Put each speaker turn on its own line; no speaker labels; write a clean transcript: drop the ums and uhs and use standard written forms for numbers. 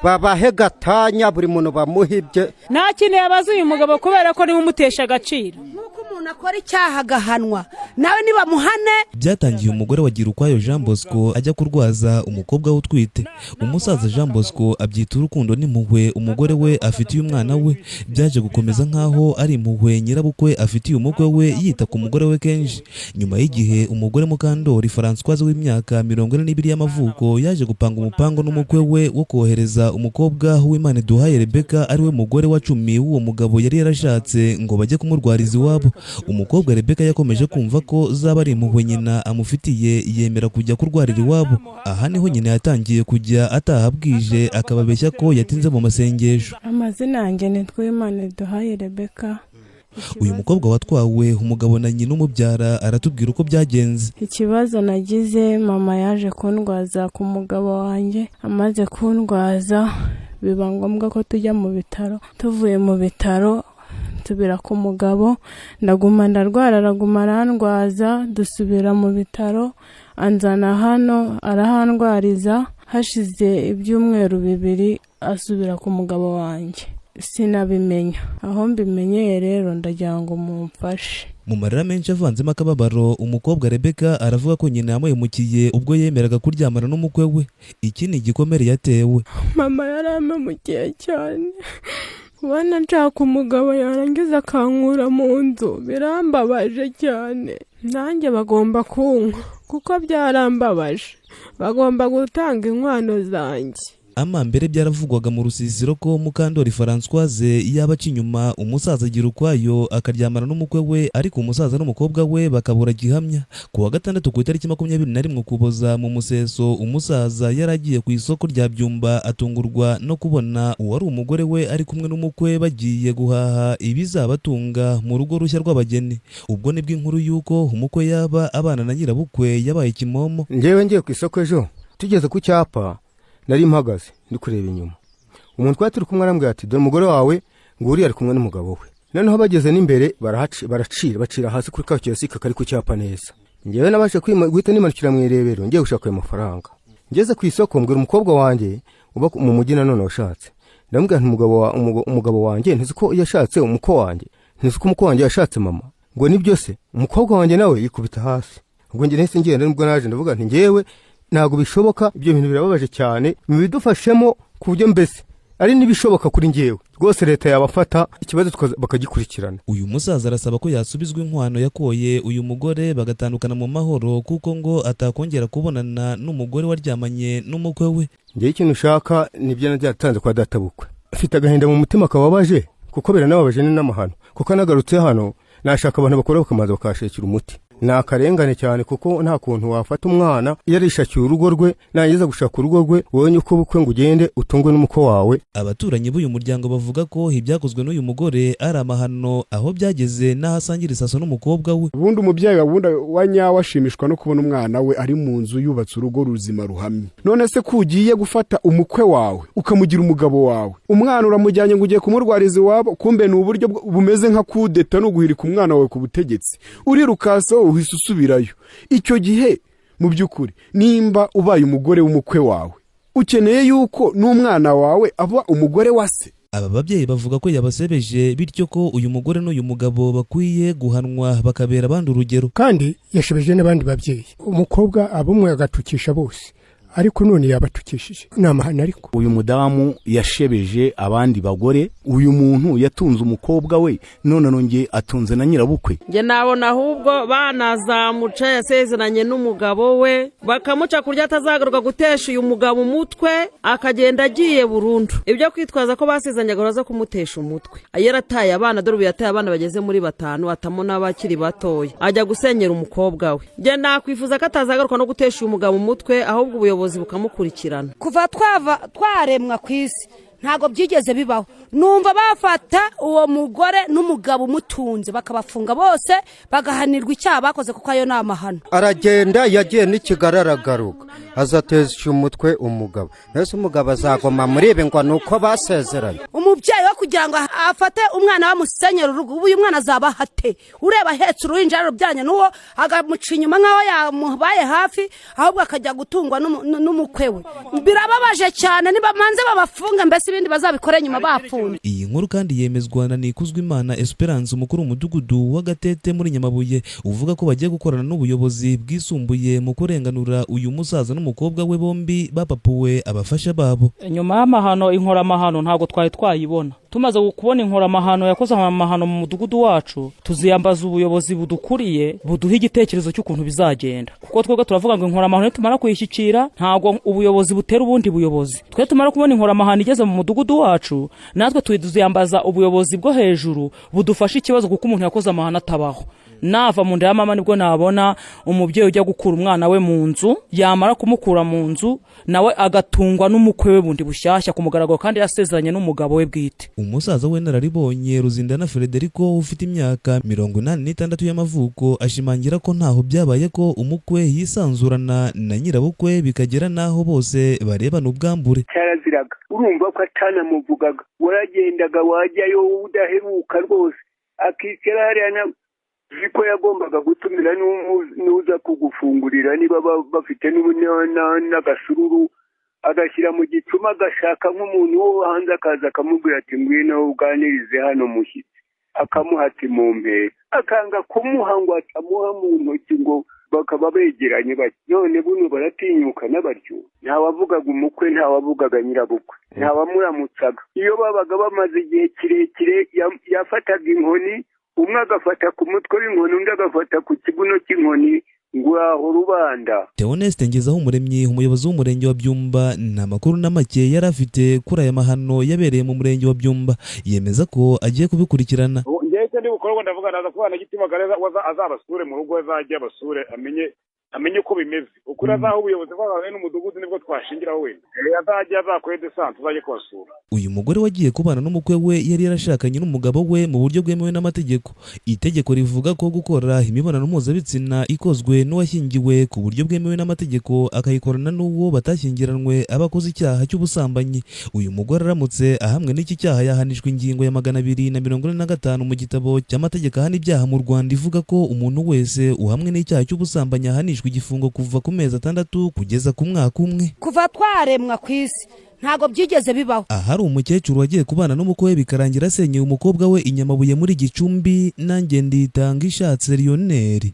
babahe gatanya buri muntu bamuhibye
nta kintu yabaza uyu mugabo kubera ko niwe umutesha agaciro.
Nuko umuntu akora icyaha agahanwa nawe nibamuhane.
Byatangiye umugore wa Girukwayo Jean Bosco ajya kurwaza umukobwa we utwite. Umusaza Jean Bosco abyita urukundo n'impuhwe umugore we afitiye umwana we. Byaje gukomeza nkaho ari impuhwe nyirabukwe afitiye umukwe we yita ku mugore we kenshi. Nyuma y'igihe umugore Mukandori Françoise w'imyaka 42 y'amavuko yaje gupanga umupango n'umukwe we wo kohereza umukobwa w'Imana Duhaye Rebecca ari we mugore wa 10 w'uwo mugabo yari yarashatse ngo bajye kumurwariza iwabo. Umukobwa Rebecca yakomeje kumva ko zaba ari impuhwe nyina amufitiye yemera kujya kurwarira iwabo. Aha niho nyina yatangiye kujya atahabwije akababeshya ko yatinze mu masengesho.
Amazina yanjye ni Twimana Duhaye Rebecca.
Uyu mukobwa watwawe umugabo na nyina umubyara aratubwira uko byagenze.
Ikibazo nagize, mama yaje kundwaza ku mugabo wanjye, amaze kundwaza biba ngombwa ko tujya mu bitaro. Tuvuye mu bitaro tubira ku mugabo, ndaguma ndarwara, araguma arandwaza, dusubira mu bitaro, anzana hano arahandwariza. Hashize ibyumweru 2 asubira ku mugabo wanjye. Sinabimenya, aho mbimenyeye rero ndagira ngo mumfashe.
Mu marira menshi avanzemo akababaro, umukobwa Rebecca aravuga ko nyina yamuhemukiye ubwo yemeraga kuryamana n'umukwe we. Iki ni igikomere yatewe.
Mama yaramemukiye cyane. Wana nshaka umugabo yarangiza akankura mu nzu, birambabaje cyane. Nanjye bagomba kunka kuko byarambabaje. Bagomba gutanga inkwano zanjye.
Mbere byaravugwaga mu rusisiro ko Mukandori Françoise yaba inyuma umusaza Girukwayo akaryamana n'umukwe we, ariko umusaza n'umukobwa we bakabura gihamya. Ku wa gatandatu ku itariki 21 Ukuboza mu Museso, umusaza yaragiye ku isoko rya Byumba atungurwa no kubona uwari umugore we ari kumwe n'umukwe bagiye guhaha ibizabatunga mu rugo rushya rw'abageni. Ubwo nibwo inkuru yuko umukwe yaba abana na nyirabukwe yabaye kimomo.
Ngewe ngiye ku isoko ejo tugeze ku cyapa nari mpagaze ndi kureba inyuma. Umuntu twaturi kumwe arambwira ati dore umugore wawe nguri ari kumwe n'umugabo we. Noneho bageze n'imbere bacira hasi kuri kakiyosika kari ku cyapa neza. Ngewe nabashe guhita nimanukira mu irebero ngiye gushaka ayo mafaranga. Ngeze ku isoko mbwira umukobwa wanjye uba mu mujyi nanone washatse. Ndamubwira nti umugabo wanjye ntizi ko yashatse umukwe wanjye. Ntizi ko umukwe wanjye yashatse mama. Ngo ni byose umukobwa wanjye nawe yikubita hasi. Ubwo nge nahise ngenda nubwo naje ndavuga nti ngewe ntago bishoboka, ibyo bintu birababaje cyane, mubidufashemo ku buryo mbese ari nibishoboka kuri ngewe rwose leta yabafata ikibazo bakagikurikirana.
Uyu musaza arasaba ko yasubizwa inkwano yakoye uyu mugore bagatandukana mu mahoro, kuko ngo atakongera kubonana n'umugore waryamanye n'umukwe we.
Ngewe ikintu ushaka nibyo natanze kwa databukwe. Afite agahinda mu mutima kababaje kuko biranababaje n'amahano, kuko nagarutse hano nashaka abantu bakora bakamaza bakashekira umuti. Ni akarengane cyane kuko nta kuntu wafata umwana yarishakiye urugo rwe, nangiza gushaka urugo rwe wowe nyuko bukwe ngo ugende utungwe n'umuko wawe.
Abaturanyi b'uyu muryango bavuga ko ibyakozwe n'uyu mugore ari amahano, aho byageze n'ahasangira isaso n'umukobwa we.
Ubundi umubyeyi wa nyawe ashimishwa no kubona umwana we ari mu nzu yubatse urugo ruzima ruhamye. None se kugiye gufata umukwe wawe ukamugira umugabo wawe, umwana uramujyanye ngo ugiye kumurwariza iwabo, kumbe ni uburyo bumeze nka kudeta no guhirika umwana wawe ku butegetsi. Urirukaso uhise usubirayo. Icyo gihe mu by'ukuri nimba ubaye umugore w'umukwe wawe ukeneye yuko n'umwana wawe aba umugore wa se.
Aba babyeyi bavuga ko yabasebeje, bityo ko uyu mugore n'uyu mugabo bakwiye guhanwa bakabera abandi urugero.
Kandi yashebeje n'abandi babyeyi. Umukobwa abumwe agatukisha bose, ariko none yabatukishije namahana. Ariko
uyu mudamu yashebeje abandi bagore, uyu muntu yatunze umukobwa we none nongeye atunze na nyirabukwe.
Nge nabona ahubwo banazamuca yasezeranye n'umugabo we bakamuca kurya atazagaruka gutesha uyu mugabo umutwe akagenda agiye burundu. Ibyo kwitwaza ko basezanyaga uraza kumutesha umutwe. Yarataye abana, dore yataye abana bageze muri 5 atamo n'abakiri batoya, ajya gusenyera umukobwa we. Nge nakwifuza ko atazagaruka no gutesha uyu mugabo umutwe, ahubwo ubuyobozi bukamukurikirana.
Kuva twaremwa ku isi ntago byigeze bibaho. Numva bafata uwo mugore n'umugabo umutunze bakabafunga bose bagahanirwa icyaha bakoze kuko ayo namahano.
Aragenda yagiye n'ikigararagaruka azatesha umutwe umugabo. Nese umugabo azagoma muri ibi ngo nuko basezeranye.
Umubyeyi wo kugira ngo afate umwana bamusenyera urugo, ubu uyu mwana azaba hate ureba ahetse uruhinja rubyanye n'uwo agamuca inyuma nk'aho yamubaye hafi, ahubwo akajya gutungwa n'umukwe we. Birababaje cyane, nibamanze babafunga, mbese ibindi bazabikore nyuma bafunze.
Iyi nkuru kandi yemezwa na Nikuzwimana Esperance, umukuru w'umudugudu wa Gatete muri Nyamabuye, uvuga ko bagiye gukorana n'ubuyobozi bwisumbuye mu kurenganura uyu musaza n'umukobwa we bombi bapapuwe abafasha babo.
Nyuma y'amahano, inkoramahano ntabwo twari twayibona. Tumaze kubona inkoramahano yakoze amahano mu mudugudu wacu, tuziyambaza ubuyobozi budukuriye buduha igitekerezo cy'ukuntu bizagenda, kuko twebwe turavuga ngo inkoramahano tumara kuyishyikira ntabwo ubuyobozi butera ubundi buyobozi. Twe tumara kubona inkoramahano igeze mu mudugudu wacu, natwe tuziyambaza ubuyobozi bwo hejuru budufasha ikibazo, kuko umuntu yakoze amahano atabaho. Nava mu nda ya mama nibwo nabona umubyeyi ujya gukura umwana we mu nzu, yamara kumukura mu nzu nawe agatungwa n'umukwe we bundi bushyashya ku mugaragaro, kandi yasezeranye n'umugabo we bwite.
Umusaza we nararibonye Ruzindana Frederico ufite imyaka 86 y'amavuko ashimangira ko ntaho byabaye ko umukwe yisanzurana na nyirabukwe bikagera naho bose barebana ubwambure.
Cyaraziraga, urumva ko atanamuvugaga, waragendaga wajyayo udaheruka rwose, akikera hariya ziko yagombaga gutumira n'uza kugufungurira niba bafite n'agasururu, agashyira mu gicuma, agashaka nk'umuntu wo hanze akaza akamubwira ati ngwino uganirize hano mushyitsi, akamuha ati mu mpera, akanga kumuha ngo atamuha mu ntoki ngo bakaba begeranye bati. None buno baratinyukana batyo, ntawavugaga umukwe, ntawavugaga nyirabukwe, ntawamuramutsaga. Iyo babaga bamaze igihe kirekire yafataga inkoni, umwe agafata ku mutwe w'inkoni, undi agafata ku kibuno cy'inkoni, ngo aho rubanda.
Theoneste Ngezahumuremyi, umuyobozi w'umurenge wa Byumba, nta makuru na make yari afite kuri aya mahano yabereye mu murenge wa Byumba, yemeza ko agiye kubikurikirana.
Njye ndi gukorwa ndavuga naza kubana gitima gareza azabasure mu rugo, azajya abasure amenye uko bimeze, ukuri azaho ubuyobozi bw'abantu n'umudugudu nibwo twashingiraho wenda azajya azakore desante uzajye kubasura.
Uyu mugore wagiye kubana n'umukwe we yari yarashakanye n'umugabo we mu buryo bwemewe n'amategeko. Itegeko rivuga ko gukora imibonano mpuzabitsina ikozwe n'uwashyingiwe ku buryo bwemewe n'amategeko akayikorana n'uwo batashyingiranwe abakoze icyaha cy'ubusambanyi. Uyu mugore aramutse ahamwe n'iki cyaha yahanishwa ingingo ya 245 mu gitabo cy'amategeko ahana ibyaha mu Rwanda, ivuga ko umuntu wese uhamwe n'icyaha cy'ubusambanyi ahanishwa igifungo kuva ku mezi 6 kugeza ku mwaka umwe.
Kuva twaremwa ku isi ntago byigeze bibaho.
Ahari umukecuru wagiye kubana n'umukwe we bikarangira asenyeye umukobwa we i Nyamabuye muri Gicumbi, nanjye Nditanga Ishatse Lionel.